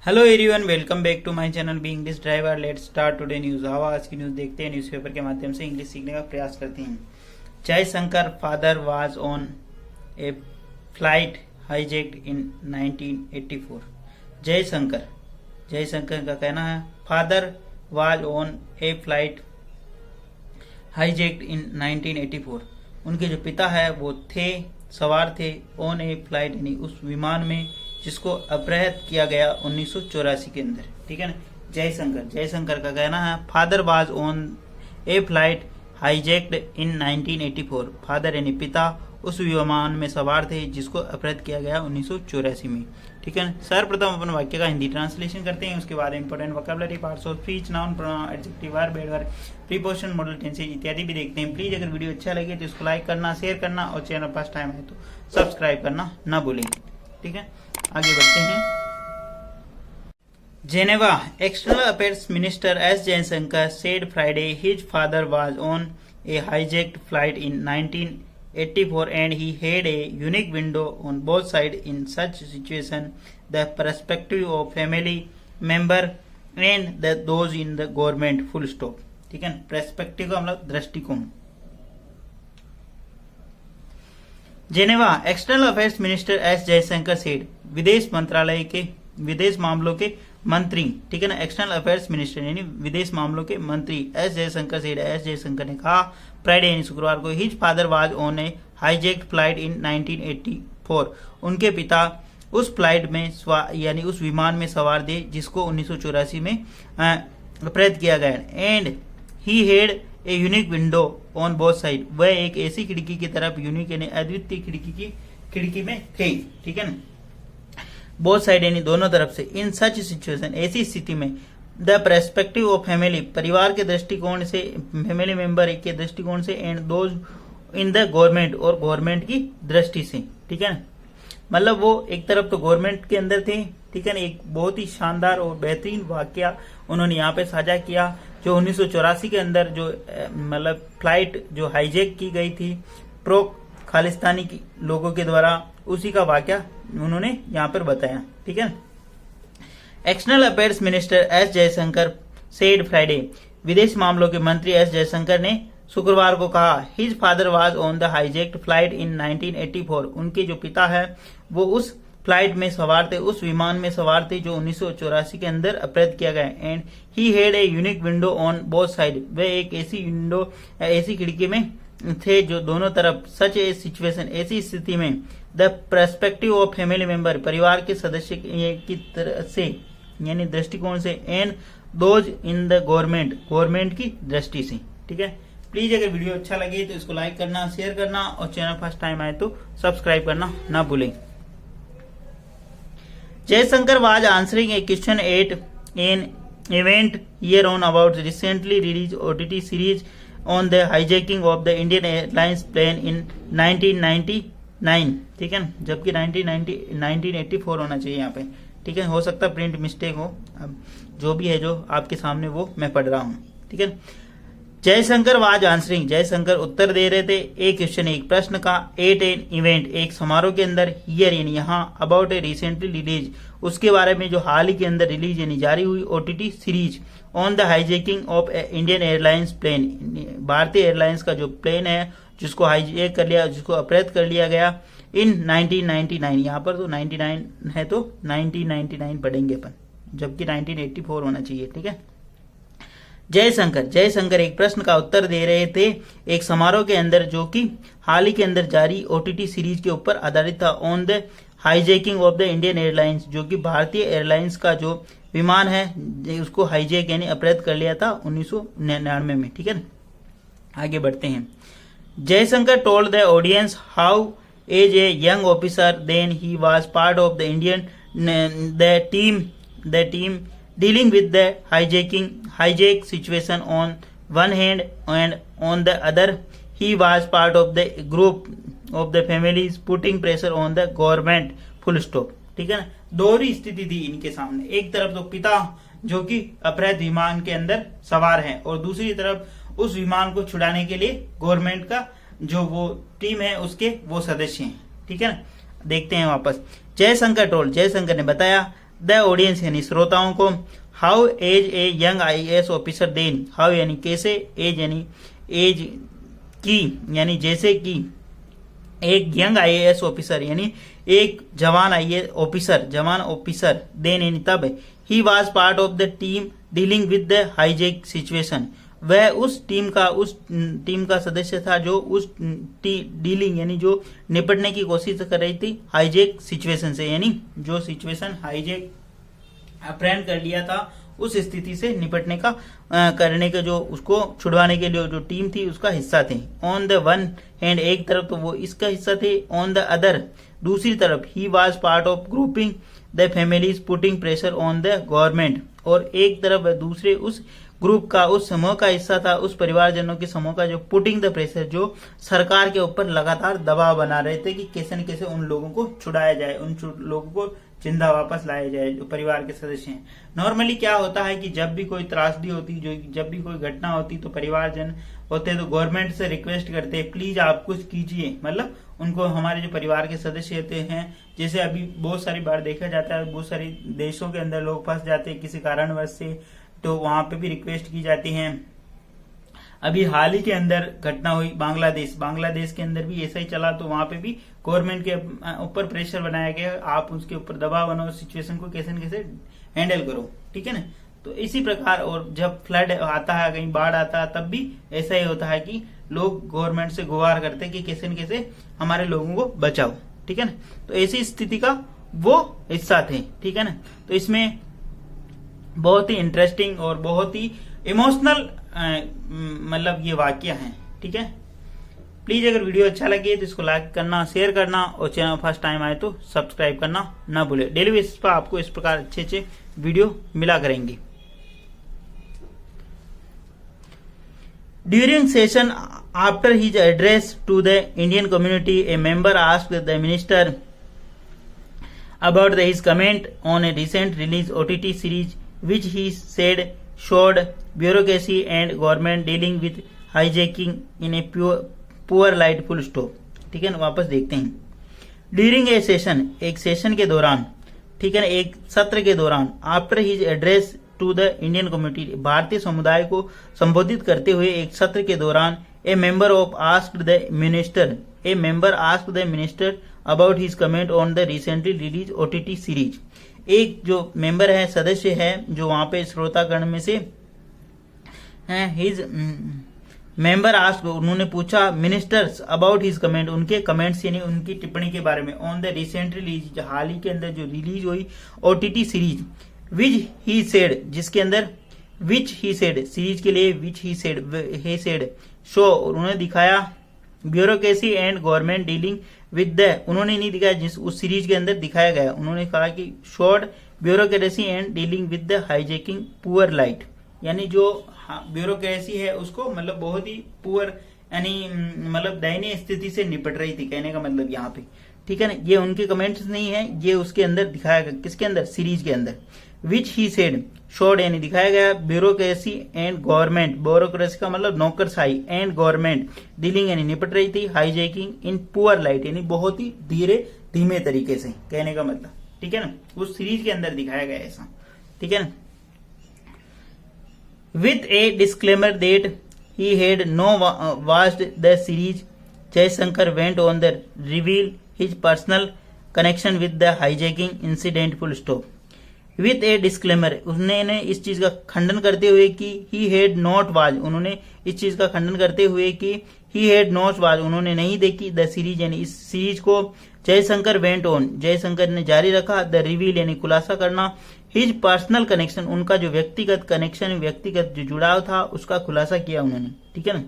Hello everyone, welcome back to my channel be English driver. Let's start today news. आज की news देखते हैं, newspaper के माध्यम से इंग्लिश सीखने का प्रयास करते हैं। Jaishankar father was on a flight hijacked in 1984। Jaishankar का कहना है father was on a flight hijacked in 1984। उनके जो पिता है वो सवार थे ऑन ए फ्लाइट यानी उस विमान में जिसको अपहृत किया गया 1984 के अंदर। ठीक है ना। जयशंकर का कहना है father was on a flight hijacked in 1984। Father यानी पिता उस विमान में सवार थे जिसको अपहृत किया गया 1984 में। ठीक है ना। सर्वप्रथम अपन वाक्य का हिंदी ट्रांसलेशन करते हैं, उसके बाद important vocabulary, parts of speech, noun, pronoun, adjective, verb, adverb, preposition, model tenses इत्यादि भी देखते हैं। प्लीज अगर वीडियो अच्छा लगे तो इसको लाइक करना, शेयर करना और चैनल फर्स्ट टाइम है तो सब्सक्राइब करना ना भूलें। ठीक है, आगे बढ़ते हैं। Geneva External Affairs Minister S. Jaishankar said Friday his father was on a hijacked flight in 1984 and he had a unique window on both sides. In such situation, the perspective of family member and those in the government. Full stop. ठीक है, perspective का मतलब दृष्टिकोण। Geneva external affairs minister S Jaishankar said, विदेश मंत्रालय के विदेश मामलों के मंत्री, ठीक है ना, एक्सटर्नल अफेयर्स मिनिस्टर यानी विदेश मामलों के मंत्री S Jaishankar said, S Jaishankar ने कहा फ्राइडे यानी शुक्रवार को his father was on A hijacked flight in 1984। उनके पिता उस फ्लाइट में यानी उस विमान में सवार थे जिसको 1984 में अपहृत किया गया। And he had a unique window on both side. वह एक ऐसी खिड़की की तरफ यूनिक यानी अद्वितीय खिड़की में थे। ठीक है ना, बोथ साइड यानी दोनों तरफ से। इन सच सिचुएशन ऐसी स्थिति में द पर्सपेक्टिव ऑफ फैमिली परिवार के दृष्टिकोण से, फैमिली मेंबर के दृष्टिकोण से, and those in the government और गवर्नमेंट की दृष्टि से। ठीक है ना, मतलब वो एक तरफ तो गवर्नमेंट के अंदर थे। ठीक है ना, एक बहुत ही शानदार और बेहतरीन वाकया उन्होंने यहाँ पे साझा किया जो 1984 के अंदर जो मतलब फ्लाइट जो हाईजैक की गई थी प्रो खालिस्तानी लोगों के द्वारा, उसी का वाकया उन्होंने यहाँ पर बताया। ठीक है, external affairs minister S Jaishankar said Friday, विदेश मामलों के मंत्री एस जयशंकर ने शुक्रवार को कहा his father was on the hijacked flight in 1984। उनके जो पिता है वो उस फ्लाइट में सवार थे, उस विमान में सवार थे जो 1984 के अंदर अपहृत किया गया। And he had a unique window on both side. वे एक ऐसी विंडो ऐसी खिड़की में थे जो दोनों तरफ। सच ए सिचुएशन ऐसी स्थिति में the perspective of family member परिवार के सदस्य की तरह से यानी दृष्टिकोण से, and those in the government की दृष्टि से। ठीक है, प्लीज अगर वीडियो अच्छा लगे तो इसको लाइक करना, शेयर करना और चैनल फर्स्ट टाइम आए तो सब्सक्राइब करना ना भूलें। Jaishankar was answering a question at an event here on about the recently released OTT series on the hijacking of the Indian Airlines plane in 1999। ठीक है, जबकि 1984 होना चाहिए यहाँ पे। ठीक है, हो सकता है प्रिंट मिस्टेक हो, अब जो भी है जो आपके सामने वो मैं पढ़ रहा हूँ। ठीक है, जयशंकर वाज आंसरिंग, जयशंकर उत्तर दे रहे थे एक क्वेश्चन एक प्रश्न का, एट एन इवेंट एक समारोह के अंदर, हियर यानी यहाँ, अबाउट ए रिसेंटली रिलीज उसके बारे में जो हाल ही के अंदर रिलीज यानी जारी हुई OTT series on the hijacking of Indian Airlines plane, भारतीय एयरलाइंस का जो प्लेन है जिसको हाईजैक कर लिया, जिसको अपहृत कर लिया गया इन 1999। यहाँ पर तो 99 है तो 1999 पढ़ेंगे अपन, जबकि 1984 होना चाहिए। ठीक है, जयशंकर एक प्रश्न का उत्तर दे रहे थे एक समारोह के अंदर जो कि हाल ही के अंदर जारी ओटीटी सीरीज के ऊपर आधारित था, on the hijacking of the Indian airlines, जो कि भारतीय एयरलाइंस का जो विमान है उसको हाईजैक यानी अपहृत कर लिया था 1999 में। ठीक है ना, आगे बढ़ते हैं। Jaishankar told the audience how as a young officer then he was part of the Indian the team dealing with the hijack situation on one hand, and on the other he was part of the group of the families putting pressure on the government। full stop। ठीक है ना, दोहरी स्थिति थी इनके सामने। एक तरफ तो पिता जो कि अपहृत विमान के अंदर सवार हैं और दूसरी तरफ उस विमान को छुड़ाने के लिए गवर्नमेंट का जो वो टीम है उसके वो सदस्य हैं। ठीक है ना, देखते हैं वापस। जयशंकर ने बताया द ऑडियंस यानी श्रोताओं को, how as a young IAS officer then, how यानी कैसे, एज यानी एज की यानी जैसे कि एक यंग IAS ऑफिसर यानी एक जवान IAS ऑफिसर, जवान ऑफिसर देन यानी तब, he was part of the team dealing with the hijack situation, वह उस टीम का सदस्य था जो उस डीलिंग यानी जो निपटने की कोशिश कर रही थी हाईजैक सिचुएशन से, यानी जो सिचुएशन हाईजैक अप्रेंड कर लिया था उस स्थिति से निपटने का करने का जो उसको छुड़वाने के लिए जो टीम थी उसका हिस्सा थे। ऑन द वन हैंड एक तरफ तो वो इसका हिस्सा थे, ऑन द अदर दूसरी तरफ ही was part of grouping the families putting pressure on the government, और एक तरफ दूसरे उस ग्रुप का उस समूह का हिस्सा था, उस परिवारजनों के समूह का जो पुटिंग द प्रेशर जो सरकार के ऊपर लगातार दबाव बना रहे थे कि कैसे न कैसे उन लोगों को छुड़ाया जाए, उन लोगों को जिंदा वापस लाया जाए जो परिवार के सदस्य हैं। नॉर्मली क्या होता है कि जब भी कोई त्रासदी होती, जो जब भी कोई घटना होती तो परिवारजन होते तो गवर्नमेंट से रिक्वेस्ट करते हैं प्लीज आप कुछ कीजिए, मतलब उनको हमारे जो परिवार के सदस्य होते हैं, जैसे अभी बहुत सारी बार देखा जाता है बहुत सारी देशों के अंदर लोग फंस जाते हैं किसी कारणवश से, तो वहां पे भी रिक्वेस्ट की जाती है। अभी हाल ही के अंदर घटना हुई बांग्लादेश के अंदर भी ऐसा ही चला, तो वहां पे भी गवर्नमेंट के ऊपर प्रेशर बनाया गया, आप उसके ऊपर दबाव बनाओ, सिचुएशन को कैसे न कैसे हैंडल करो, ठीक है ना। तो इसी प्रकार, और जब फ्लड आता है, कहीं बाढ़ आता है, तब भी ऐसा ही होता है कि लोग गवर्नमेंट से गुहार करते हैं कि कैसे न कैसे हमारे लोगों को बचाओ, ठीक है ना। तो ऐसी स्थिति का वो हिस्सा थे, ठीक है ना। तो इसमें बहुत ही इंटरेस्टिंग और बहुत ही इमोशनल मतलब ये वाकया है, ठीक है। प्लीज अगर वीडियो अच्छा लगे तो इसको लाइक करना, शेयर करना, और चैनल फर्स्ट टाइम आए तो सब्सक्राइब करना ना भूले। डेली बेसिस पर आपको इस प्रकार अच्छे अच्छे वीडियो मिला करेंगे। During session after his address to the Indian community, a member asked the minister about his comment on a recent released OTT series which he said showed bureaucracy and government dealing with hijacking in a poor light full stop, ठीक है ना। वापस देखते हैं। During a session, एक session के दौरान, ठीक है ना, एक सत्र के दौरान, after his address to the Indian community, भारतीय समुदाय को संबोधित करते हुए एक सत्र के दौरान, ए member asked the minister about his comment on the recently release OTT series, एक जो मेंबर है, सदस्य है जो वहां पे श्रोतागण में से हैं, हिज मेंबर आस्क्ड, उन्होंने पूछा मिनिस्टर्स अबाउट हिज कमेंट, उनके कमेंट्स यानी उनकी टिप्पणी के बारे में, ऑन द रिसेंटली रिलीज, हाल ही के अंदर जो रिलीज हुई OTT series, which he said, जिसके अंदर विच ही सेड, सीरीज के लिए विच ही सेड शो, उन्होंने दिखाया bureaucracy and government dealing with the, उन्होंने नहीं दिखाया जिस उस सीरीज के अंदर दिखाया गया, उन्होंने कहा कि showed bureaucracy and dealing with the hijacking poor light, यानी जो ब्यूरोक्रेसी है उसको मतलब बहुत ही पुअर यानी मतलब दयनीय स्थिति से निपट रही थी, कहने का मतलब यहाँ पे, ठीक है ना। ये उनके कमेंट्स नहीं है, ये उसके अंदर दिखाया गया, किसके अंदर, सीरीज के अंदर। विच ही सेड, शोड यानी दिखाया गया, ब्यूरोक्रेसी एंड गवर्नमेंट, ब्यूरोक्रेसी का मतलब नौकरशाही, एंड गवर्नमेंट डीलिंग यानी निपट रही थी, हाईजैकिंग इन पुअर लाइट यानी बहुत ही धीमे तरीके से, कहने का मतलब, ठीक है ना। उस सीरीज के अंदर दिखाया गया ऐसा, ठीक है ना। With a disclaimer that he had no watched the series, Jaishankar went on the reveal his personal connection with the hijacking incident full stop. With a disclaimer, उन्होंने इस चीज का खंडन करते हुए कि ही हैड नॉट वॉच, उन्होंने इस चीज का खंडन करते हुए कि ही हैड नॉट वॉच, उन्होंने नहीं देखी द सीरीज यानी इस सीरीज को, जयशंकर वेंट ऑन, जयशंकर ने जारी रखा, द रिवील यानी खुलासा करना, हिज पर्सनल कनेक्शन, उनका जो व्यक्तिगत कनेक्शन, व्यक्तिगत जो जुड़ाव था उसका खुलासा किया उन्होंने, ठीक है ना।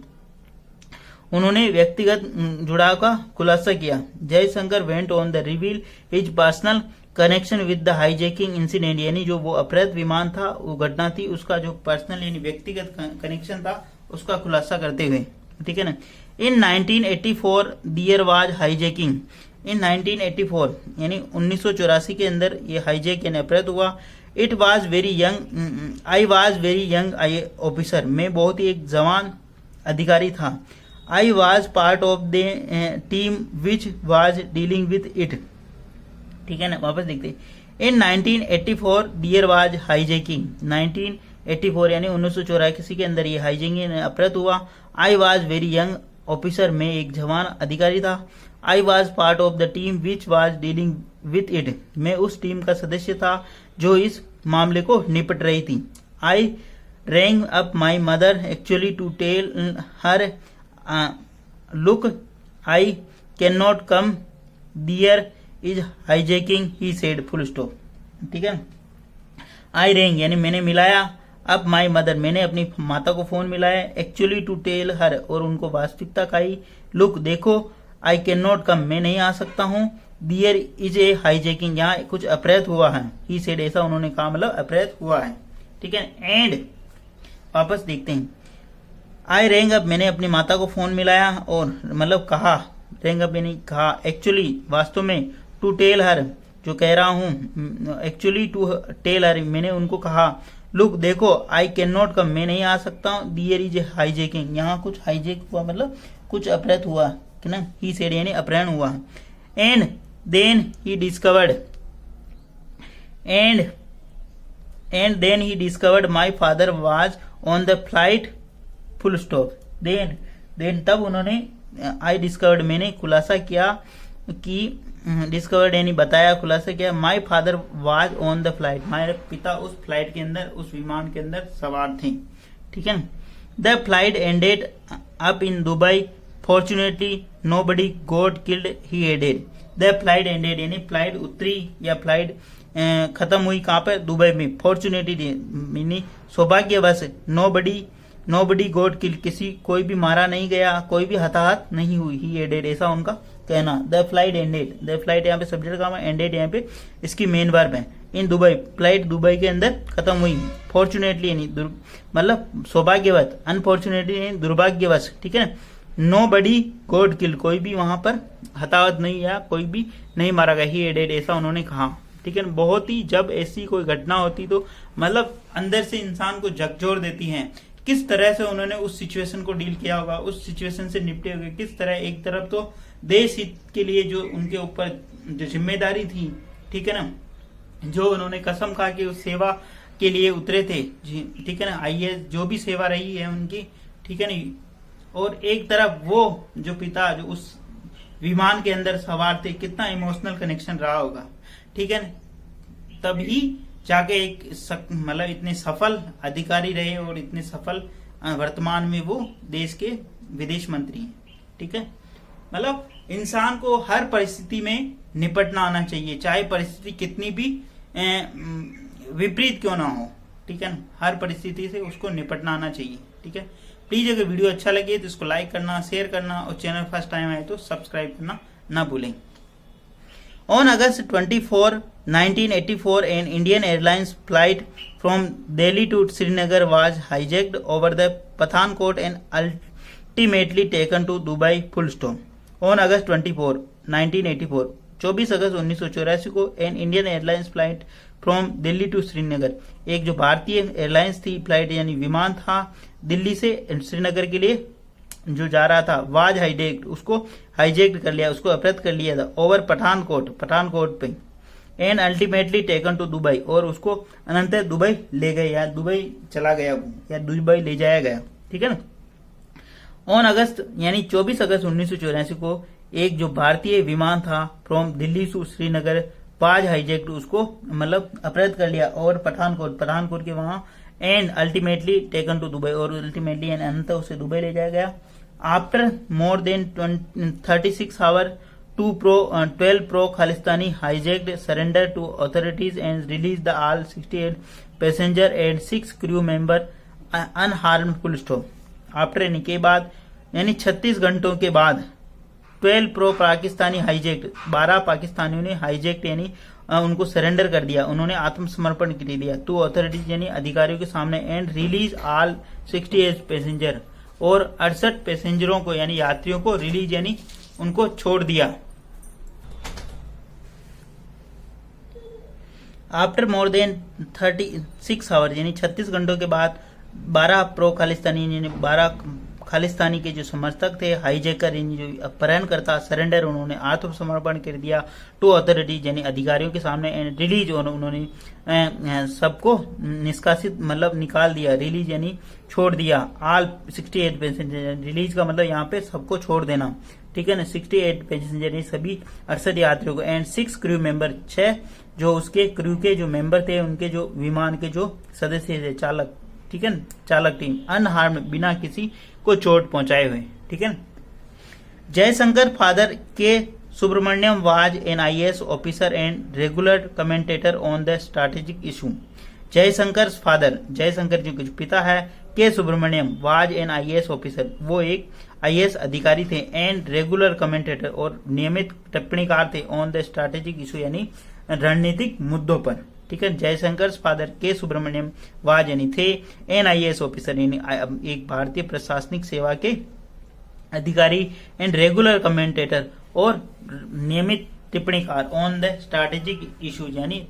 उन्होंने व्यक्तिगत जुड़ाव का खुलासा किया। Jaishankar went on the reveal his personal connection with the hijacking incident, यानी जो वो अपहृत विमान था, वो घटना थी, उसका जो पर्सनल यानी व्यक्तिगत कनेक्शन था उसका खुलासा करते हुए, ठीक है ना। इन 1984 दियर वाज हाईजैकिंग, इन 1984 यानी 1984 के अंदर ये हाईजैक यानी अपहृत हुआ। It was very young, I was very young I officer, मैं बहुत ही एक जवान अधिकारी था। आई was part of the team which was dealing with it, ठीक है ना। वापस देखते, इन 1984 डियर वाज हाईजैकिंग, 1984 यानी 1984 के अंदर ये हाईजैकिंग अपराध हुआ। I was very young officer, मैं एक जवान अधिकारी था। I was part of the team which was dealing with it, मैं उस टीम का सदस्य था जो इस मामले को निपट रही थी। I rang up my mother actually to tell her look I can not come there is hijacking he said, full stop. ठीक है, आई रैंग यानी मैंने मिलाया, अब माई मदर मैंने अपनी माता को फोन मिलाया, एक्चुअली टू टेल हर और उनको वास्तविकता कही, लुक देखो, आई कैन नॉट कम मैं नहीं आ सकता हूँ, दियर इज ए हाईजैकिंग यहाँ कुछ अपराध हुआ है, ही सेड ऐसा उन्होंने कहा मतलब अपराध हुआ है। ठीक है, एंड वापस देखते हैं। आई रैंग अप मैंने अपनी माता को फोन मिलाया और मतलब कहा, रैंग अप यानी कहा, एक्चुअली वास्तव में, टू टेल हर जो कह रहा हूँ, एक्चुअली टू टेल हर मैंने उनको कहा, लुक देखो, आई कैन नॉट कम मैं नहीं आ सकता हूँ, दियर इज हाईजैकिंग यहाँ कुछ हाईजैक हुआ मतलब कुछ अपराध हुआ है ना, ही सेड यानी अपहरण हुआ है। And then he discovered my father was on the flight, full stop. Then तब उन्होंने आई डिस्कवर्ड मैंने खुलासा किया कि डिस्कवर्ड यानी बताया, खुलासा किया, माई father was on the flight मेरे पिता उस फ्लाइट के अंदर उस विमान के अंदर सवार थे। ठीक है, the flight ended up in Dubai, fortunately nobody got killed, he added. The flight ended यानी फ्लाइट उतरी या फ्लाइट खत्म हुई कहाँ पर, दुबई में, फॉर्चुनेटली यानी सौभाग्यवश, नोबडी गॉट किल्ड किसी कोई भी मारा नहीं गया, कोई भी हताहत नहीं हुई, ही एडेड ऐसा उनका कहना। The flight ended, the flight यहाँ पे सब्जेक्ट का एंडेड यहाँ पे इसकी मेन वर्ब है। इन दुबई फ्लाइट दुबई के अंदर खत्म हुई, फॉर्चुनेटली यानी मतलब सौभाग्यवश, अनफॉर्चुनेटली यानी दुर्भाग्यवश। ठीक है, नो बडी गॉड किल्ड कोई भी वहां पर हताहत नहीं या कोई भी नहीं मारा गया, ही एडेड ऐसा उन्होंने कहा। ठीक है, बहुत ही जब ऐसी कोई घटना होती तो मतलब अंदर से इंसान को झकझोर देती है। किस तरह से उन्होंने उस सिचुएशन को डील किया होगा, उस सिचुएशन से निपटे होंगे, किस तरह एक तरफ तो देश हित के लिए जो उनके ऊपर जो जिम्मेदारी थी, ठीक है ना, जो उन्होंने कसम खा के उस सेवा के लिए उतरे थे, ठीक है ना, आईएएस जो भी सेवा रही है उनकी, ठीक है ना, और एक तरफ वो जो पिता जो उस विमान के अंदर सवार थे, कितना इमोशनल कनेक्शन रहा होगा। ठीक है, तभी जाके एक मतलब इतने सफल अधिकारी रहे और इतने सफल वर्तमान में वो देश के विदेश मंत्री हैं। ठीक है, मतलब इंसान को हर परिस्थिति में निपटना आना चाहिए, चाहे परिस्थिति कितनी भी विपरीत क्यों ना हो। ठीक है, हर परिस्थिति से उसको निपटना आना चाहिए। ठीक है, प्लीज अगर वीडियो अच्छा लगे तो इसको लाइक करना, शेयर करना और चैनल फर्स्ट टाइम आए तो सब्सक्राइब करना ना भूलें। On August 24, 1984, an Indian Airlines flight from Delhi to Srinagar was hijacked over the Pathankot and ultimately taken to Dubai, full stop. On August 24, 1984, 24 अगस्त 1984 को an Indian Airlines flight from Delhi to Srinagar, एक जो भारतीय airlines थी flight यानी विमान था दिल्ली से श्रीनगर के लिए जो जा रहा था, वाज हाईजेक्ड उसको हाईजेक्ड कर लिया, उसको अपहृत कर लिया था, ओवर पठानकोट पे, and ultimately taken to Dubai और उसको अनंतर दुबई ले गए या दुबई चला गया या दुबई ले जाया गया। ठीक है ना, ऑन अगस्त यानी 24 अगस्त 1984 को एक जो भारतीय विमान था from Delhi to Srinagar was hijacked उसको मतलब अपहृत कर लिया और पठानकोट के वहां, and ultimately taken to Dubai और अल्टीमेटली अनंतर उसे दुबई ले जाया गया। After more than 36 hour 12 pro Khalistani hijacked surrender to authorities and released the all 68 passenger and 6 crew member unharmed, full stop. After यानी के बाद यानी 36 घंटों के बाद 12 pro पाकिस्तानी हाईजेक्ड 12 पाकिस्तानियों ने हाईजेक्ड यानी उनको सरेंडर कर दिया, उन्होंने आत्मसमर्पण कर दिया टू अथॉरिटीज यानी अधिकारियों के सामने, एंड रिलीज ऑल 68 पैसेंजर और 68 पैसेंजरों को यानी यात्रियों को रिलीज यानी उनको छोड़ दिया। आफ्टर मोर देन 36 आवर यानी 36 घंटों के बाद 12 प्रो खालिस्तानी यानी 12 खालिस्तानी के जो समर्थक थे, हाईजैकर यानी जो अपहरणकर्ता, सरेंडर उन्होंने आत्मसमर्पण कर दिया टू अथॉरिटीज यानी अधिकारियों के सामने, एंड रिलीज उन्होंने सबको निष्कासित मतलब निकाल दिया, रिलीज यानी छोड़ दिया। ऑल 68 पैसेंजर, रिलीज का मतलब यहाँ पे सबको छोड़ देना, ठीक है ना। 68 पैसेंजर सभी 68 यात्रियों को, एंड 6 क्रू मेंबर, 6 जो उसके क्रू के जो मेंबर थे, उनके जो विमान के जो सदस्य थे, चालक, ठीक है ना, चालक टीम, अनहार्म बिना किसी को चोट पहुंचाए हुए, ठीक है ना। Jaishankar father K Subrahmanyam was an IAS officer and regular commentator on the strategic issue. Jaishankar father, Jaishankar ji के पिता है, K Subrahmanyam was an IAS officer, वो एक IAS अधिकारी थे, एंड रेगुलर कमेंटेटर और नियमित टिप्पणीकार थे, ऑन द स्ट्रैटेजिक इशू यानी रणनीतिक मुद्दों पर, ठीक है। Jaishankar father K Subrahmanyam was यानी थे एन IAS ऑफिसर यानी एक भारतीय प्रशासनिक सेवा के अधिकारी, एंड रेगुलर कमेंटेटर और नियमित टिप्पणीकार, ऑन द स्ट्रैटेजिक इशू यानी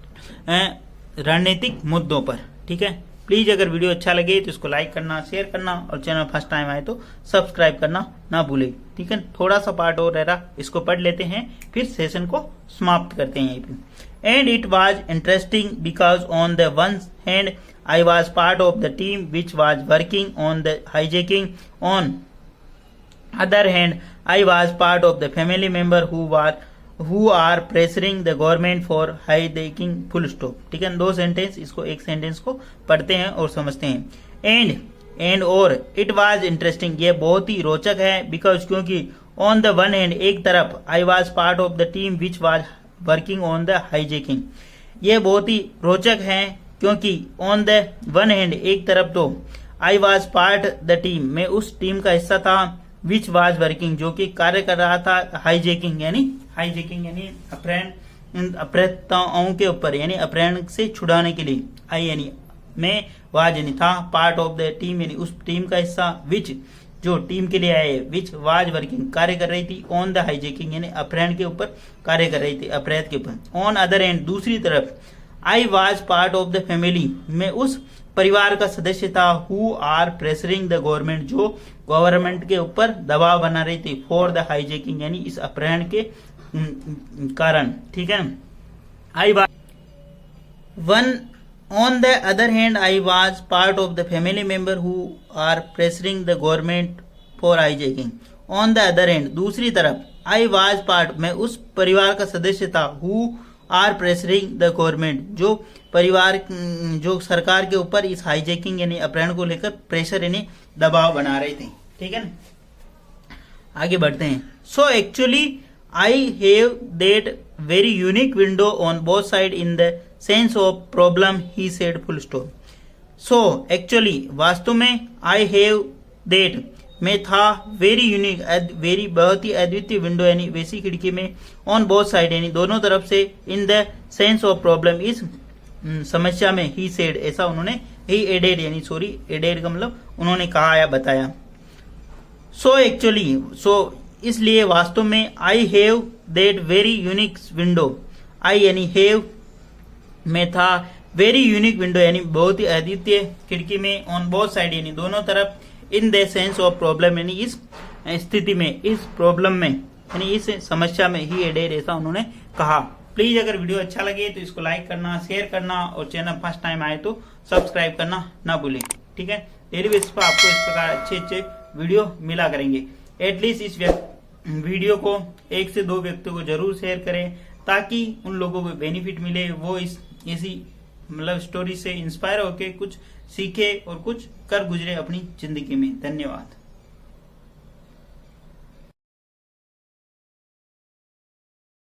रणनीतिक मुद्दों पर, ठीक है। प्लीज अगर वीडियो अच्छा लगे तो इसको लाइक करना, शेयर करना, और चैनल फर्स्ट टाइम आए तो सब्सक्राइब करना ना भूले, ठीक है। थोड़ा सा पार्ट और रह रहा, इसको पढ़ लेते हैं, फिर सेशन को समाप्त करते हैं यहीं पे। And it was interesting because on the one hand I was part of the team which was working on the hijacking, on other hand I was part of the family member who are pressuring the government for hijacking, full stop, ठीक है। 2 sentence, इसको एक sentence को पढ़ते हैं और समझते हैं। एंड और इट वाज इंटरेस्टिंग, ये बहुत ही रोचक है, बिकॉज क्योंकि ऑन द वन हैंड एक तरफ I was part of the team which was working on the hijacking, ये बहुत ही रोचक है क्योंकि ऑन द वन हैंड एक तरफ तो आई वाज पार्ट द टीम, मैं उस टीम का हिस्सा था, विच वाज वर्किंग जो कि कार्य कर रहा था, हाईजैकिंग यानी अपहरणताओं के ऊपर यानी अपहरण से छुड़ाने के लिए, आई यानी मैं, वाज यानी था, पार्ट ऑफ द टीम यानी उस टीम का हिस्सा, विच जो टीम के लिए आए, विच वाज वर्किंग कार्य कर रही थी, ऑन द हाईजैकिंग यानी अपहरण के ऊपर कार्य कर रही थी, अपराध के ऊपर। ऑन अदर एंड दूसरी तरफ I was part of the family, मैं उस परिवार का सदस्य था, who are pressuring the government जो गवर्नमेंट के ऊपर दबाव बना रही थी, फॉर द हाईजैकिंग यानी इस अपहरण के कारण, ठीक है। I was one on the other hand I was part of the family member who are pressuring the government for hijacking, on the other hand दूसरी तरफ आई वाज पार्ट मैं उस परिवार का सदस्य था, who are pressuring the government जो परिवार जो सरकार के ऊपर इस हाईजैकिंग यानी अपहरण को लेकर प्रेशर यानी दबाव बना रहे थे, ठीक है ना। आगे बढ़ते हैं। So actually I have that very unique window on both side in the sense of problem, he said, full stop. So actually वास्तव में आई हैव दैट में था, वेरी यूनिक वेरी बहुत ही अद्वितीय विंडो यानी वैसी खिड़की में, ऑन बोथ साइड यानी दोनों तरफ से, in the sense of problem इस समस्या में, ही सेड ऐसा उन्होंने, ही एडेड यानी सॉरी एडेड का मतलब उन्होंने कहा या बताया। सो एक्चुअली सो इसलिए वास्तव में, I have that very unique window, I यानी हैव में था, वेरी यूनिक विंडो यानी बहुत ही अद्वितीय खिड़की में, ऑन बोथ साइड यानी दोनों तरफ, in the sense of problem यानी इस स्थिति में, इस प्रॉब्लम में यानी इस समस्या में, ही एडेड ऐसा उन्होंने कहा। प्लीज अगर वीडियो अच्छा लगे तो इसको लाइक करना, शेयर करना, और चैनल फर्स्ट टाइम आए तो सब्सक्राइब करना ना भूलें, ठीक है। डेली बेसिस पर आपको इस प्रकार अच्छे अच्छे वीडियो मिला करेंगे। एटलीस्ट इस वीडियो को 1 से 2 व्यक्तियों को जरूर शेयर करें ताकि उन लोगों को बेनिफिट मिले, वो इस ऐसी मतलब स्टोरी से इंस्पायर होके कुछ सीखे और कुछ कर गुजरे अपनी जिंदगी में। धन्यवाद।